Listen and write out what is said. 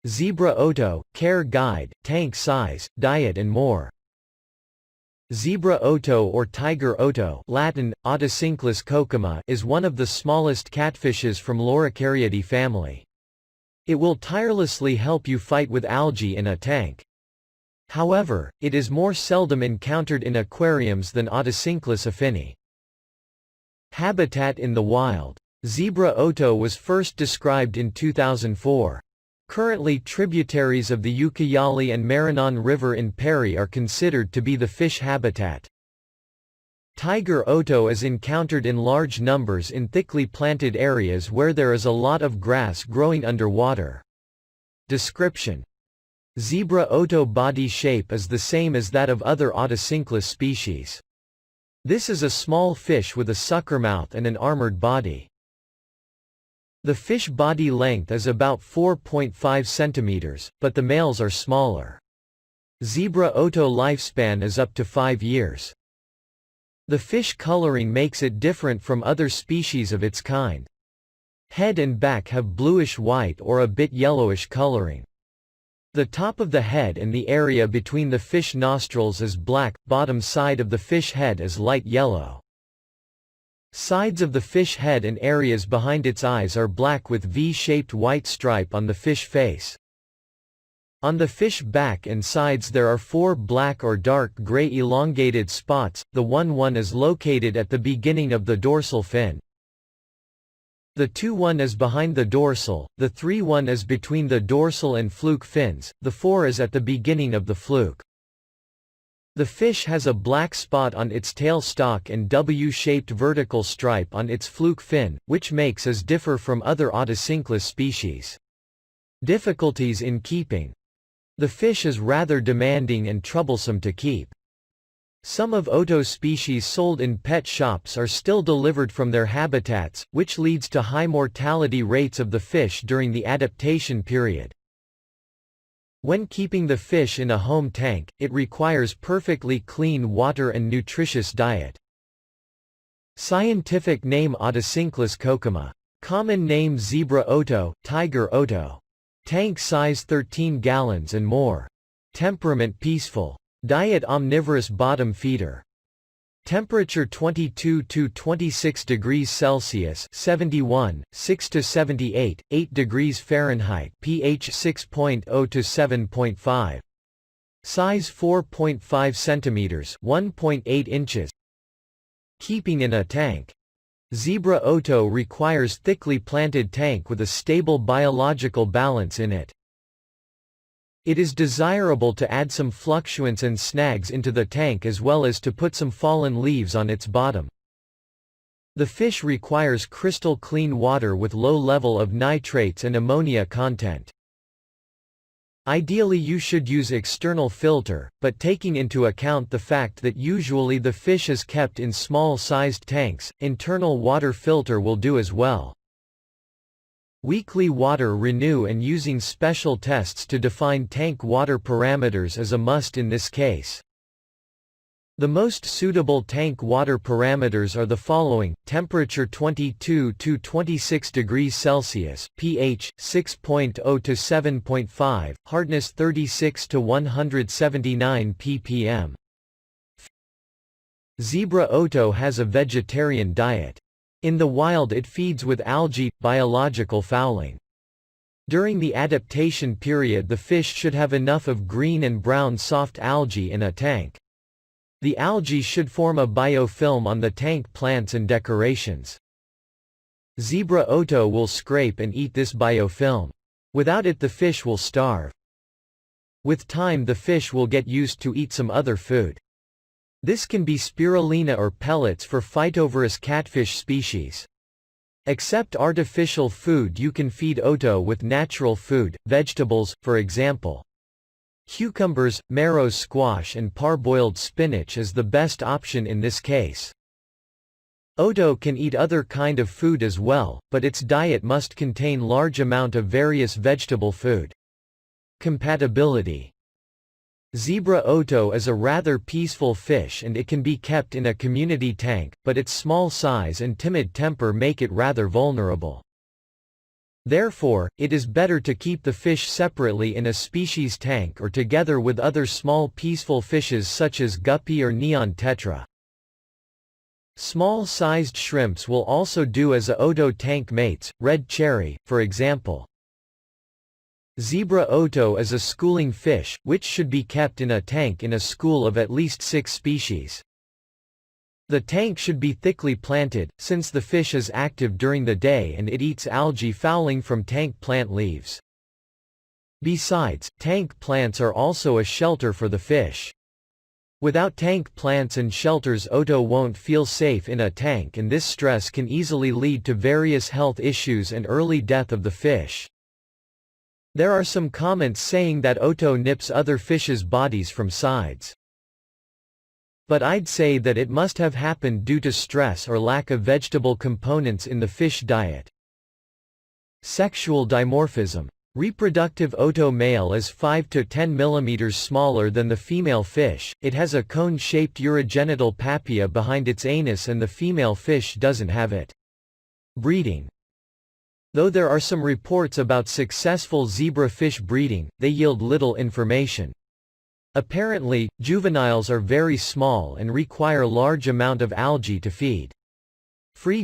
Zebra Oto, care guide, tank size, diet and more. Zebra Oto or Tiger Oto Latin, Otocinclus kokoma is one of the smallest catfishes from Loricariidae family. It will tirelessly help you fight with algae in a tank. However, it is more seldom encountered in aquariums than Otocinclus affini. Habitat in the wild. Zebra Oto was first described in 2004. Currently tributaries of the Ucayali and Maranon River in Perry are considered to be the fish habitat. Tiger Oto is encountered in large numbers in thickly planted areas where there is a lot of grass growing underwater. Description: Zebra Oto body shape is the same as that of other Otocinclus species. This is a small fish with a sucker mouth and an armored body. The fish body length is about 4.5 centimeters, but the males are smaller. Zebra Oto lifespan is up to 5 years. The fish coloring makes it different from other species of its kind. Head and back have bluish-white or a bit yellowish coloring. The top of the head and the area between the fish nostrils is black, bottom side of the fish head is light yellow. Sides of the fish head and areas behind its eyes are black with V-shaped white stripe on the fish face. On the fish back and sides there are 4 black or dark gray elongated spots. The 1 is located at the beginning of the dorsal fin. The 2 is behind the dorsal, the 3 is between the dorsal and fluke fins, the 4 is at the beginning of the fluke. The fish has a black spot on its tail stalk and W-shaped vertical stripe on its fluke fin, which makes it differ from other Otocinclus species. Difficulties in keeping. The fish is rather demanding and troublesome to keep. Some of Oto species sold in pet shops are still delivered from their habitats, which leads to high mortality rates of the fish during the adaptation period. When keeping the fish in a home tank, it requires perfectly clean water and nutritious diet. Scientific name Otocinclus kokoma. Common name Zebra Oto, Tiger Oto. Tank size 13 gallons and more. Temperament peaceful. Diet omnivorous bottom feeder. Temperature 22 to 26 degrees Celsius 71, 6 to 78, 8 degrees Fahrenheit pH 6.0 to 7.5. Size 4.5 centimeters 1.8 inches. Keeping in a tank. Zebra Oto requires thickly planted tank with a stable biological balance in it. It is desirable to add some fluctuants and snags into the tank as well as to put some fallen leaves on its bottom. The fish requires crystal clean water with low level of nitrates and ammonia content. Ideally you should use external filter, but taking into account the fact that usually the fish is kept in small-sized tanks, internal water filter will do as well. Weekly water renew and using special tests to define tank water parameters is a must in this case. The most suitable tank water parameters are the following: temperature 22 to 26 degrees Celsius, pH 6.0 to 7.5, hardness 36 to 179 ppm. Zebra Oto has a vegetarian diet. In the wild it feeds with algae, biological fouling. During the adaptation period the fish should have enough of green and brown soft algae in a tank. The algae should form a biofilm on the tank plants and decorations. Zebra Oto will scrape and eat this biofilm. Without it the fish will starve. With time the fish will get used to eat some other food. This can be spirulina or pellets for phytovorous catfish species. Except artificial food you can feed Oto with natural food, vegetables, for example. Cucumbers, marrow squash and parboiled spinach is the best option in this case. Oto can eat other kind of food as well, but its diet must contain large amount of various vegetable food. Compatibility. Zebra Oto is a rather peaceful fish and it can be kept in a community tank, but its small size and timid temper make it rather vulnerable. Therefore, it is better to keep the fish separately in a species tank or together with other small peaceful fishes such as guppy or neon tetra. Small-sized shrimps will also do as Oto tank mates, red cherry, for example. Zebra Oto is a schooling fish, which should be kept in a tank in a school of at least 6 species. The tank should be thickly planted, since the fish is active during the day and it eats algae fouling from tank plant leaves. Besides, tank plants are also a shelter for the fish. Without tank plants and shelters, Oto won't feel safe in a tank, and this stress can easily lead to various health issues and early death of the fish. There are some comments saying that Oto nips other fish's bodies from sides. But I'd say that it must have happened due to stress or lack of vegetable components in the fish diet. Sexual dimorphism. Reproductive Oto male is 5 to 10 mm smaller than the female fish, it has a cone-shaped urogenital papilla behind its anus and the female fish doesn't have it. Breeding. Though there are some reports about successful zebra fish breeding, they yield little information. Apparently, juveniles are very small and require large amount of algae to feed. Free